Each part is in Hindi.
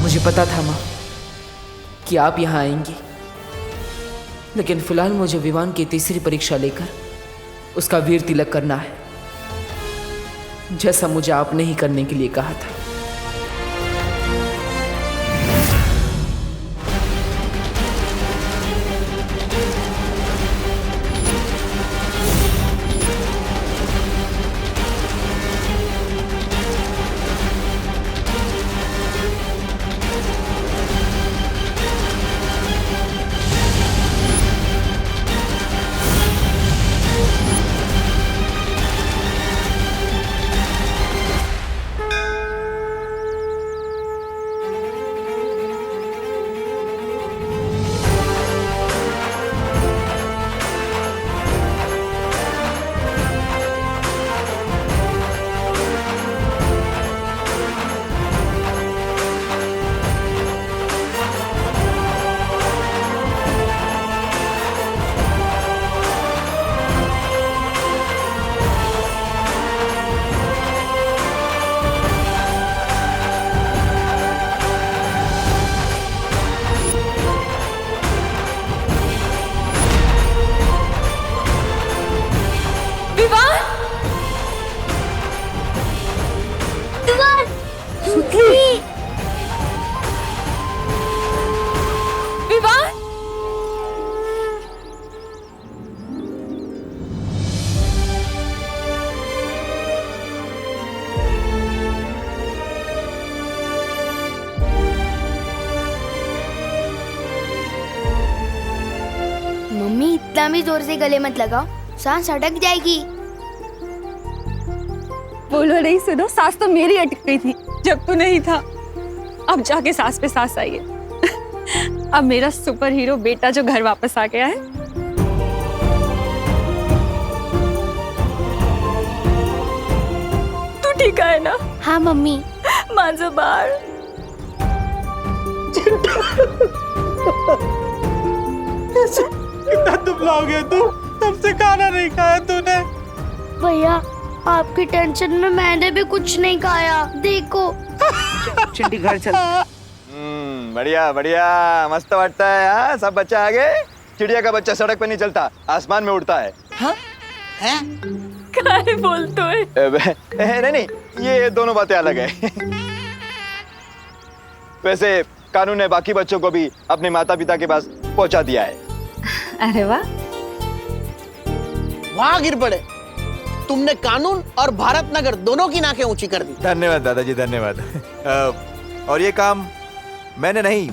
मुझे पता था माँ कि आप यहाँ आएंगी, लेकिन फिलहाल मुझे विवान की तीसरी परीक्षा लेकर उसका वीर तिलक करना है, जैसा मुझे आपने ही करने के लिए कहा था। मम्मी इतना भी जोर से गले मत लगाओ, सांस अटक जाएगी। बोलो नहीं, सुनो, सांस तो मेरी अटक गई थी जब तू नहीं था। अब जाके सांस पे सांस आई है। अब मेरा सुपर हीरो बेटा जो घर वापस आ गया है। तू ठीक है ना? हाँ मम्मी। माझं बाळ। कितना दुबला हो गया तू, तब से खाना नहीं खाया तूने। भैया आपकी टेंशन में मैंने भी कुछ नहीं खाया, देखो। चिंटी घर चल। बढ़िया बढ़िया, मस्त वाटता है। हाँ, सब बच्चा आ गए। चिड़िया का बच्चा सड़क पे नहीं चलता, आसमान में उड़ता है। हाँ? क्या बोलते हो? नहीं, ये दोनों बातें अलग है। वैसे कानून ने बाकी बच्चों को भी अपने माता पिता के पास पहुंचा दिया है। अरे वाह, वाह गिर पड़े, तुमने कानून और भारत नगर दोनों की नाकें ऊंची कर दी। धन्यवाद दादाजी, धन्यवाद। और ये काम मैंने नहीं,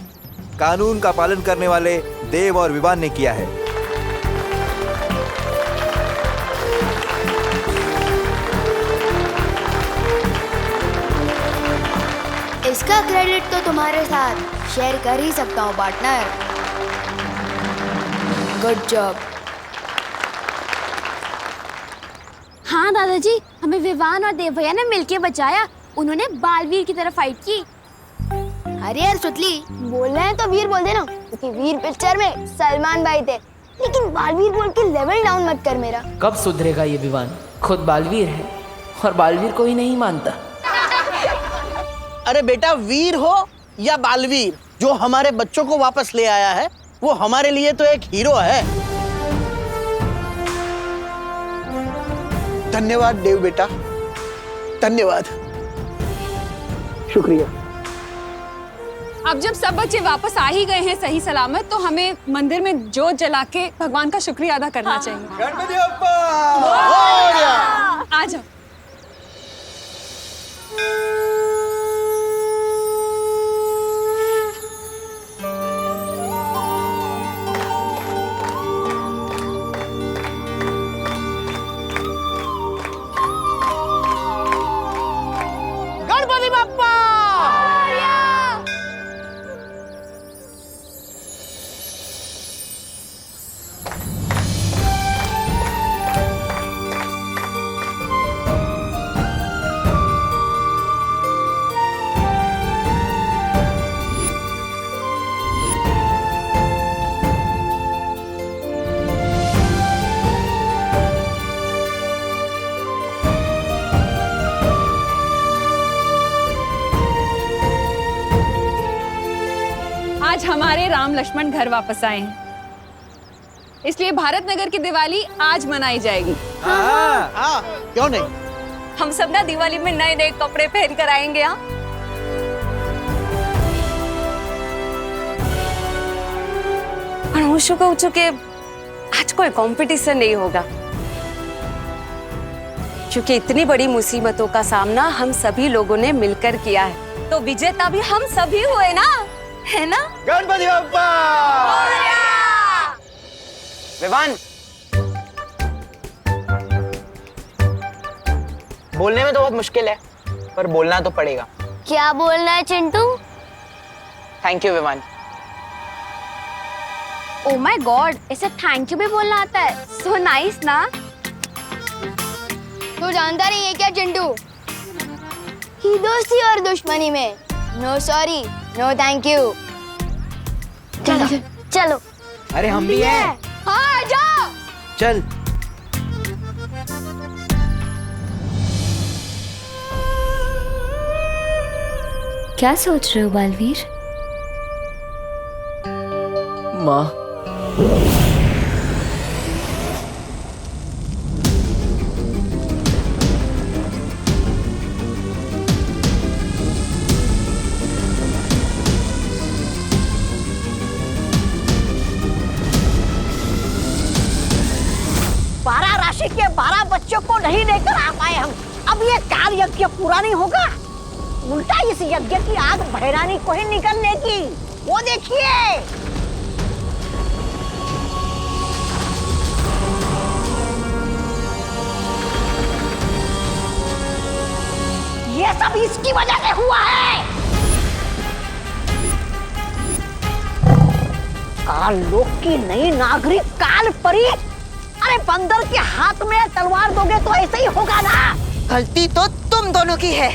कानून का पालन करने वाले देव और विवान ने किया है। इसका क्रेडिट तो तुम्हारे साथ शेयर कर ही सकता हूँ पार्टनर। Good job. हाँ दादाजी, हमें विवान और देव भैया ने मिलके बचाया। उन्होंने बालवीर की तरफ फाइट की। अरे यार सुतली, बोलना है तो वीर बोल देना, क्योंकि वीर पिक्चर में सलमान भाई थे। लेकिन बालवीर बोल के लेवल डाउन मत कर मेरा। कब सुधरेगा ये विवान? खुद बालवीर है और बालवीर को ही नहीं मानता। अरे बेटा, वीर हो या बालवीर, जो हमारे बच्चों को वापस ले आया है वो हमारे लिए तो एक हीरो है। धन्यवाद देव बेटा, धन्यवाद। शुक्रिया। अब जब सब बच्चे वापस आ ही गए हैं सही सलामत, तो हमें मंदिर में जोत जला के भगवान का शुक्रिया अदा करना चाहिए। गणपति बप्पा! आ जाओ। गणपति बप्पा! आज हमारे राम लक्ष्मण घर वापस आए हैं, इसलिए भारत नगर की दिवाली आज मनाई जाएगी। हाँ, क्यों नहीं? हम सब ना दिवाली में नए नए कपड़े पहन कर आएंगे। हाँ, और होशो को चुके आज कोई कंपटीशन नहीं होगा, क्योंकि इतनी बड़ी मुसीबतों का सामना हम सभी लोगों ने मिलकर किया है, तो विजेता भी हम सभी हुए ना, है ना? गणपति बप्पा! विवान, बोलने में तो बहुत मुश्किल है, पर बोलना तो पड़ेगा। क्या बोलना है Chintu? Thank you Vivaan. Oh my god, ऐसे थैंक यू भी बोलना आता है? सो नाइस ना। तू जानता नहीं है क्या चिंटू कि दोस्ती और दुश्मनी में no sorry no thank you. चलो चलो। अरे हम भी हैं। हाँ जाओ। चल। क्या सोच रहे हो बालवीर? माँ, बारह राशि के 12 बच्चों को नहीं लेकर आ पाए हम। अब ये काल यज्ञ पूरा नहीं होगा, उल्टा इस यज्ञ की आग भैरानी को ही निकलने की। वो देखिए, ये सब इसकी वजह से हुआ है। काल लोक की नई नागरिक काल परी। अरे बंदर के हाथ में तलवार दोगे तो ऐसे ही होगा ना। गलती तो तुम दोनों की है।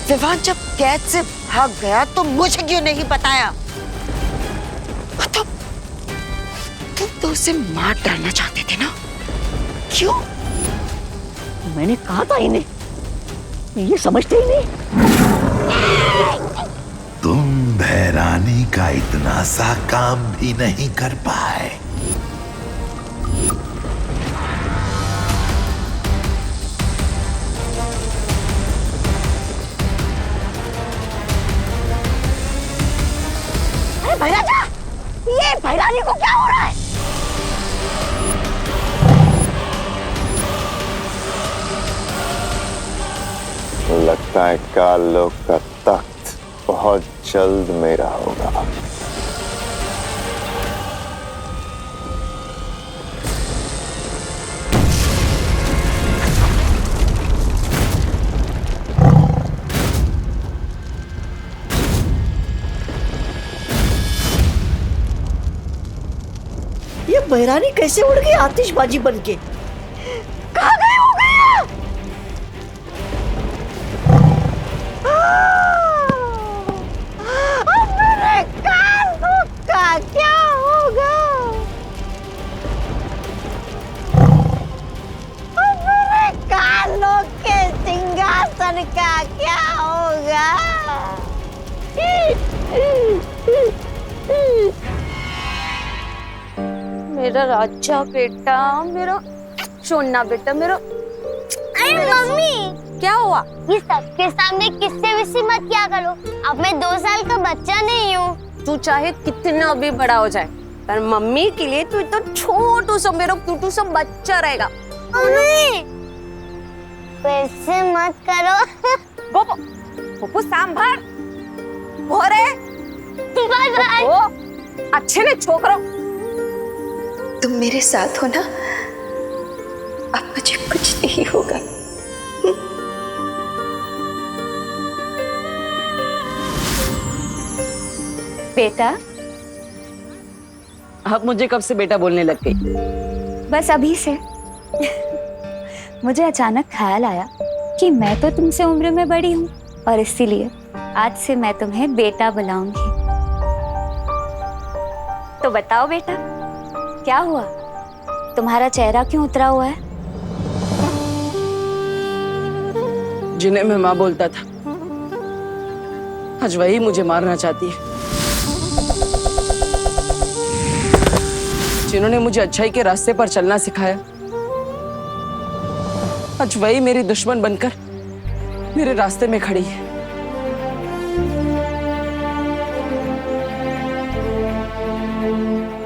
विवान जब कैद से भाग गया तो मुझे क्यों नहीं बताया? तो तुम तो उसे मार डालना चाहते थे ना? क्यों? मैंने कहा था इन्हें, ये समझते ही नहीं। तुम भैरानी का इतना सा काम भी नहीं कर पाए। अरे भैराजा, ये भैरानी को क्या हो रहा है? लगता है काल लोक का तख्त बहुत जल्द मेरा होगा। ये भैरानी कैसे उड़ गई आतिशबाजी बनके? कहाँ गई हो गई? अब मेरे कानों का क्या होगा? अब मेरे कानों के सिंहासन का क्या होगा? मेरा राजा बेटा, मेरा सोना बेटा, मेरा। अरे मम्मी, क्या हुआ? ये सबके सामने किस्से विस्से मत किया करो। अब मैं 2 साल का बच्चा नहीं हूँ। तू चाहे कितना भी बड़ा हो जाए, पर मम्मी के लिए तू तो छोटू सा मेरा क्यूटू सा बच्चा रहेगा। मम्मी, वैसे मत करो। गोपो, गोपो सांभर, भोरे, बाय बाय। ओ, अच्छे ने छोकरो। तुम मेरे साथ हो ना, अब मुझे कुछ नहीं होगा। बेटा, अब मुझे कब से बेटा बोलने लग गई? बस अभी से। मुझे अचानक ख्याल आया कि मैं तो तुमसे उम्र में बड़ी हूँ, और इसीलिए आज से मैं तुम्हें बेटा बुलाऊंगी। तो बताओ बेटा, क्या हुआ? तुम्हारा चेहरा क्यों उतरा हुआ है? जिन्हें मैं माँ बोलता था, आज वही मुझे मारना चाहती है, जिन्होंने मुझे अच्छाई के रास्ते पर चलना सिखाया। आज वही मेरी दुश्मन बनकर मेरे रास्ते में खड़ी है।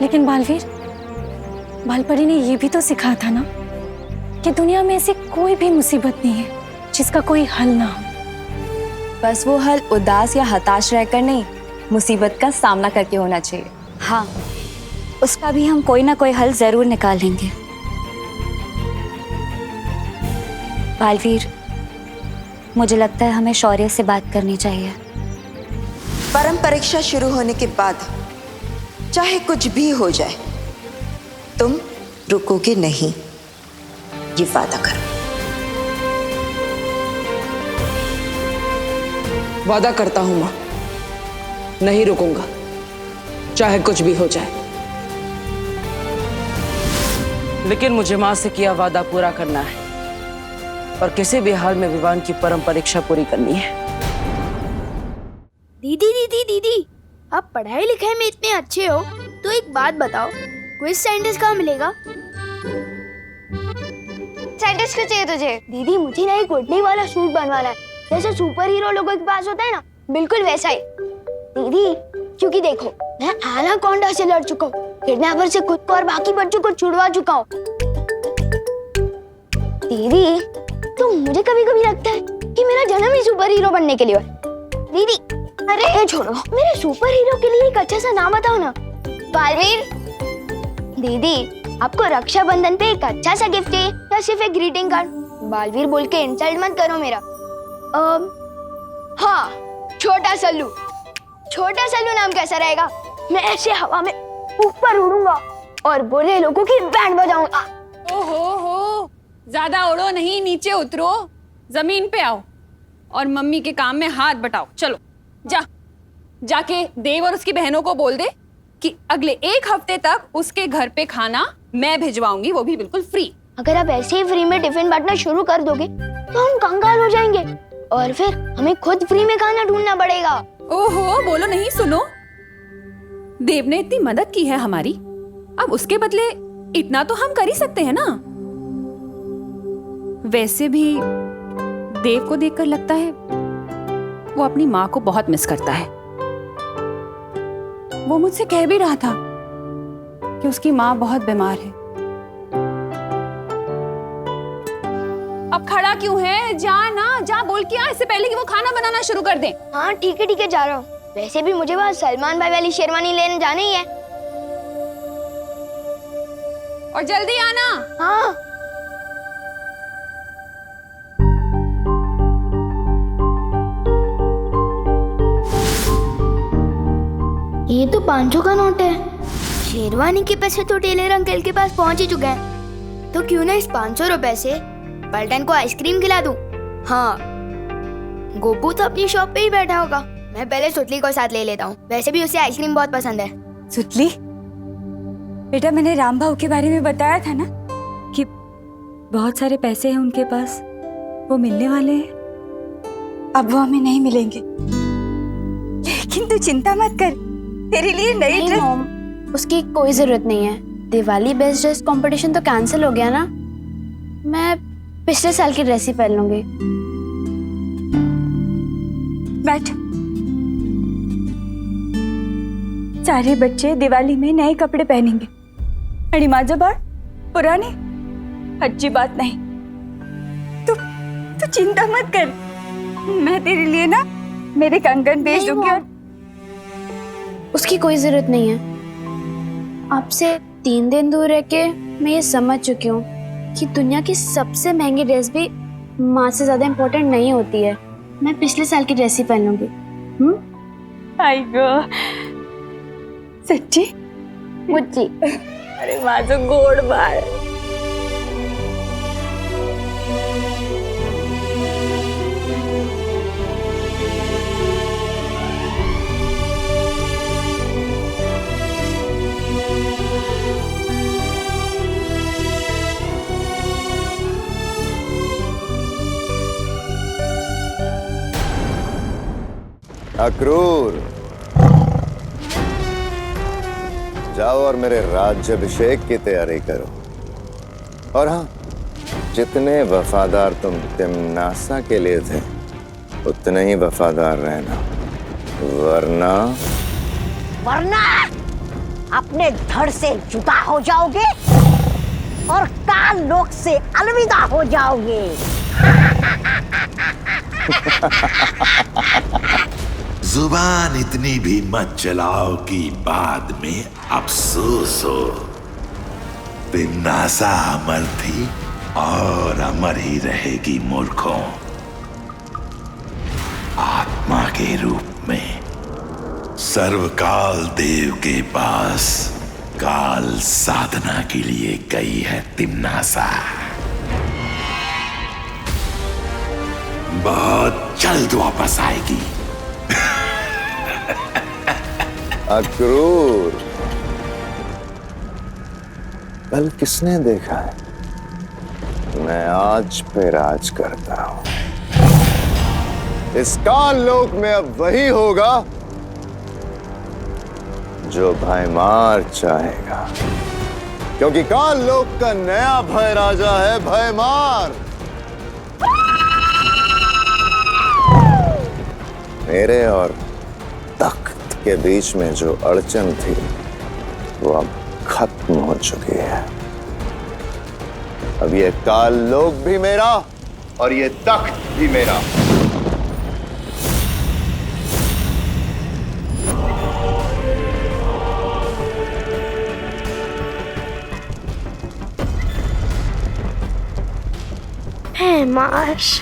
लेकिन बालवीर, बालपरी ने ये भी तो सिखाया था ना कि दुनिया में ऐसी कोई भी मुसीबत नहीं है जिसका कोई हल ना हो। बस वो हल उदास या हताश रहकर नहीं, मुसीबत का सामना करके होना चाहिए। हाँ, उसका भी हम कोई ना कोई हल जरूर निकालेंगे। बालवीर, मुझे लगता है हमें शौर्य से बात करनी चाहिए। परम परीक्षा शुरू होने के बाद चाहे कुछ भी हो जाए, तुम रुकोगे नहीं, ये वादा करो। वादा करता हूं मां, नहीं रुकूंगा, चाहे कुछ भी हो जाए। लेकिन मुझे मां से किया वादा पूरा करना है और किसी भी हाल में विवान की परम परीक्षा पूरी करनी है। दीदी दीदी दीदी, आप पढ़ाई लिखाई में इतने अच्छे हो तो एक बात बताओ, क्विज साइंटिस्ट कहाँ मिलेगा? साइंटिस्ट क्यों चाहिए तुझे? दीदी मुझे ना एक उड़ने वाला सूट बनवाना है, जैसे सुपर हीरो लोगों के पास होता है ना, बिल्कुल वैसा ही। दीदी क्योंकि देखो, मैं एनाकोंडा से लड़ चुका हूँ, किडनैपर से खुद को और बाकी बच्चों को छुड़वा चुका हूँ। दीदी तो मुझे कभी कभी लगता है कि मेरा जन्म ही सुपर हीरो बनने के लिए है। दीदी अरे छोड़ो, मेरे सुपर हीरो के लिए एक अच्छा सा नाम बताओ ना। बालवीर। दीदी आपको रक्षाबंधन पे एक अच्छा सा गिफ्ट है या सिर्फ एक ग्रीटिंग कार्ड? बालवीर बोल के इंसल्ट मत करो मेरा। हाँ, छोटा सल्लू। छोटा सल्लू नाम कैसा रहेगा? मैं ऐसे हवा में ऊपर उड़ूंगा और बुरे लोगों की बैंड बजाऊंगा। ओहो, ज्यादा उड़ो नहीं, नीचे उतरो, जमीन पे आओ और मम्मी के काम में हाथ बटाओ। चलो जाके देव और उसकी बहनों को बोल दे कि अगले 1 हफ्ते तक उसके घर पे खाना मैं भिजवाऊंगी, वो भी बिल्कुल फ्री। अगर आप ऐसे ही फ्री में टिफिन बांटना शुरू कर दोगे तो हम कंगाल हो जाएंगे और फिर हमें खुद फ्री में खाना ढूंढना पड़ेगा। ओहो, बोलो नहीं, सुनो, देव ने इतनी मदद की है हमारी, अब उसके बदले इतना तो हम कर ही सकते हैं ना। वैसे भी देव को देखकर लगता है वो अपनी माँ को बहुत मिस करता है। वो मुझसे कह भी रहा था कि उसकी माँ बहुत बीमार है। अब खड़ा क्यों है? जा बोल के आ, इससे पहले कि वो खाना बनाना शुरू कर दे। हाँ ठीक है जा रहा हूँ। वैसे भी मुझे वहाँ सलमान भाई वाली शेरवानी लेने जाना ही है। और जल्दी आना। हाँ। ये तो 500 का नोट है। शेरवानी के पैसे तो टेलर अंकल के पास पहुंच ही चुके हैं, तो क्यों ना इस 500 रुपए से पलटन को आइसक्रीम खिला दूं। हाँ, गोपू तो अपनी शॉप पे ही बैठा होगा, मैं पहले सुतली को साथ ले लेता हूँ, वैसे भी उसे आइसक्रीम बहुत पसंद है। सुतली बेटा, मैंने राम भाऊ के बारे में बताया था ना कि बहुत सारे पैसे हैं उनके पास, वो मिलने वाले हैं। अब वो हमें नहीं मिलेंगे, लेकिन तू चिंता मत कर, तेरे लिए नई ड्रेस। मॉम, उसकी कोई जरूरत नहीं है। दिवाली बेस्ट ड्रेस कंपटीशन तो कैंसिल हो गया ना, मैं पिछले साल की ड्रेस ही पहन लूंगी। बैठ। सारे बच्चे दिवाली में नए कपड़े पहनेंगे, अड़ी माजबार पुराने अच्छी बात नहीं। तू चिंता मत कर, मैं तेरे लिए ना मेरे कंगन भेज दूंगी। और उसकी कोई जरूरत नहीं है। आपसे 3 दिन दूर रह के मैं ये समझ चुकी हूँ कि दुनिया की सबसे महंगी ड्रेस भी माँ से ज्यादा इम्पोर्टेंट नहीं होती है। मैं पिछले साल की ड्रेस ही पहन लूंगी। आई गो, सच्ची मुच्ची। अरे माझो गोड बाळ। अक्रूर, जाओ और मेरे राज्याभिषेक की तैयारी करो। और हाँ, जितने वफादार तुम तिम्नासा के लिए थे उतने ही वफादार रहना, वरना अपने धड़ से जुदा हो जाओगे और काल लोक से अलविदा हो जाओगे। जुबान इतनी भी मत चलाओ कि बाद में अफसोस हो। तिम्नासा अमर थी और अमर ही रहेगी मूर्खों। आत्मा के रूप में सर्वकाल देव के पास काल साधना के लिए गई है तिम्नासा। बहुत जल्द वापस आएगी। अक्रूर, कल किसने देखा है? मैं आज पे राज करता हूं। इस काल लोक में अब वही होगा जो भयमार चाहेगा, क्योंकि काल लोक का नया भय राजा है भयमार। मेरे और तख्त के बीच में जो अड़चन थी वो अब खत्म हो चुकी है। अब ये काल लोक भी मेरा और ये तख्त भी मेरा। माश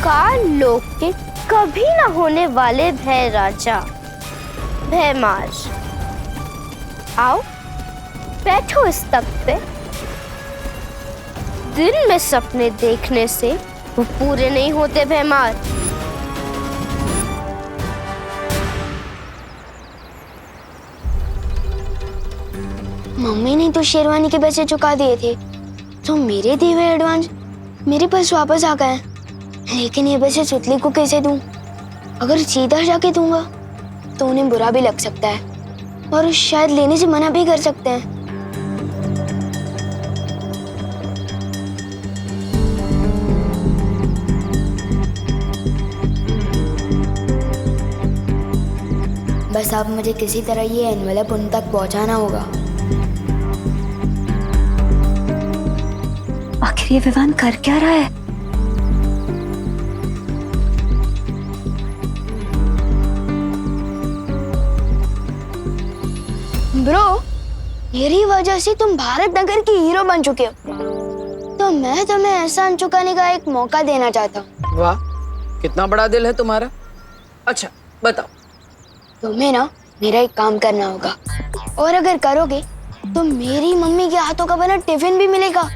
काल लोक के कभी न होने वाले भय राजा भयमार, आओ बैठो इस तख्त पे। दिन में सपने देखने से वो पूरे नहीं होते भयमार। मम्मी ने तो शेरवानी के पैसे चुका दिए थे, तो मेरे दिए हुए एडवांस मेरे पास वापस आ गए। लेकिन ये पैसे सुतली को कैसे दूं? अगर सीधा जाके दूंगा तो उन्हें बुरा भी लग सकता है और शायद लेने से मना भी कर सकते हैं। बस अब मुझे किसी तरह ये एनवेलप उन तक पहुंचाना होगा। आखिर ये विवान कर क्या रहा है? ब्रो, मेरी वजह से तुम भारत नगर की हीरो बन चुके हो, तो मैं तुम्हें एहसान चुकाने का एक मौका देना चाहता हूँ। वाह, कितना बड़ा दिल है तुम्हारा। अच्छा बताओ। तुम्हें ना मेरा एक काम करना होगा, और अगर करोगे तो मेरी मम्मी के हाथों का बना टिफिन भी मिलेगा,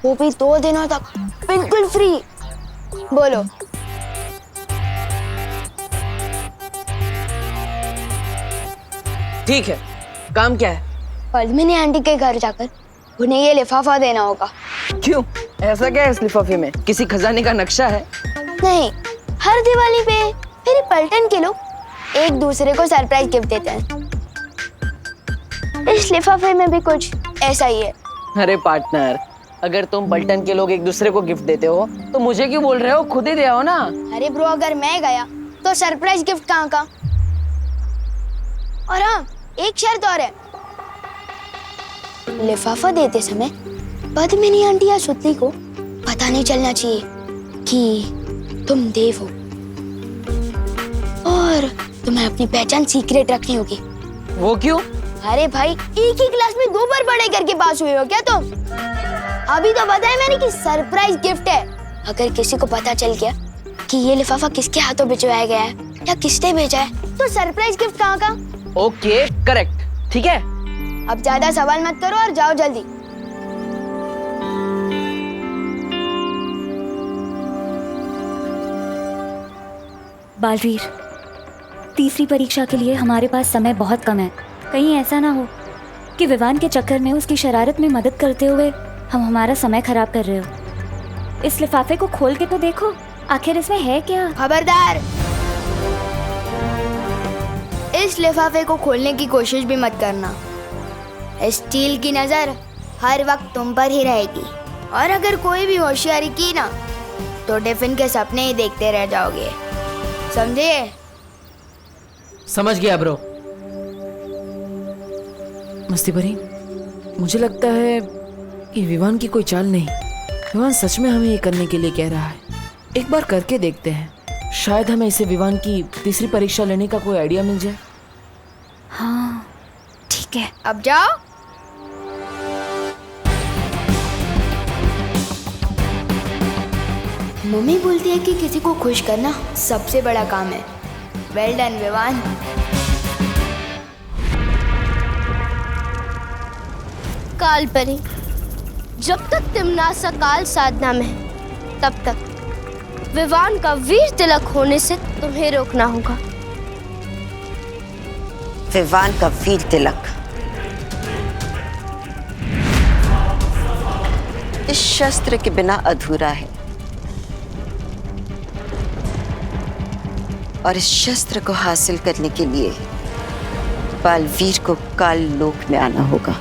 वो भी 2 दिनों तक बिल्कुल फ्री। बोलो। ठीक है, काम क्या है? पद्मिनी आंटी के घर जाकर उन्हें ये लिफाफा देना होगा। क्यों? ऐसा क्या है इस लिफाफे में? किसी खजाने का नक्शा है? नहीं, हर दिवाली पे मेरे पलटन के लोग एक दूसरे को सरप्राइज गिफ्ट देते हैं। इस लिफाफे में भी कुछ ऐसा ही है। अरे पार्टनर, अगर तुम पलटन के लोग एक दूसरे को गिफ्ट देते हो तो मुझे क्यों बोल रहे हो? खुद ही दे आओ ना। अरे ब्रो, अगर मैं गया तो सरप्राइज गिफ्ट कहाँ का? और हाँ, एक शर्त और है, लिफाफा देते समय पद्मिनी आंटी या सुतली को पता नहीं चलना चाहिए कि तुम देव हो, और तुम्हें अपनी पहचान सीक्रेट रखनी होगी। वो क्यों? अरे भाई, एक ही क्लास में 2 बार पढ़ाई करके पास हुए हो क्या तुम? अभी तो बताया मैंने कि सरप्राइज गिफ्ट है। अगर किसी को पता चल गया कि ये लिफाफा किसके हाथों भिजवाया गया है या किसने भेजा है, तो सरप्राइज गिफ्ट कहाँ का? ओके, करेक्ट, ठीक है। अब ज्यादा सवाल मत करो और जाओ जल्दी। बालवीर, तीसरी परीक्षा के लिए हमारे पास समय बहुत कम है। कहीं ऐसा ना हो कि विवान के चक्कर में उसकी शरारत में मदद करते हुए हम हमारा समय खराब कर रहे हो। इस लिफाफे को खोल के तो देखो, आखिर इसमें है क्या? खबरदार, इस लिफाफे को खोलने की कोशिश भी मत करना। स्टील की नजर हर वक्त तुम पर ही रहेगी, और अगर कोई भी होशियारी की ना तो टिफिन के सपने ही देखते रह जाओगे, समझे? समझ गया ब्रो। मस्ती भरी, मुझे लगता है कि विवान की कोई चाल नहीं। विवान सच में हमें ये करने के लिए कह रहा है। एक बार करके देखते हैं, शायद हमें इसे विवान की तीसरी परीक्षा लेने का कोई आइडिया मिल जाए। हाँ ठीक है, अब जाओ। मम्मी बोलती है कि किसी को खुश करना सबसे बड़ा काम है। Well done Vivaan. काल परी, जब तक तिमनासा काल साधना में है, तब तक विवान का वीर तिलक होने से तुम्हें रोकना होगा। विवान का वीर तिलक इस शस्त्र के बिना अधूरा है, और इस शस्त्र को हासिल करने के लिए बालवीर को काल लोक में आना होगा।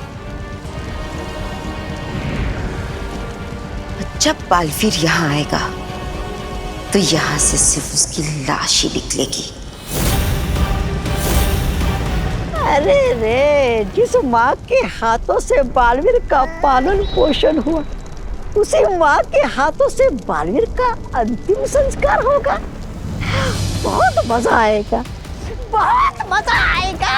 जब बालवीर यहाँ आएगा तो यहाँ से सिर्फ उसकी लाश ही निकलेगी। अरे रे, जिस माँ के हाथों से बालवीर का पालन पोषण हुआ, उसी माँ के हाथों से बालवीर का अंतिम संस्कार होगा। बहुत मजा आएगा, बहुत मजा आएगा।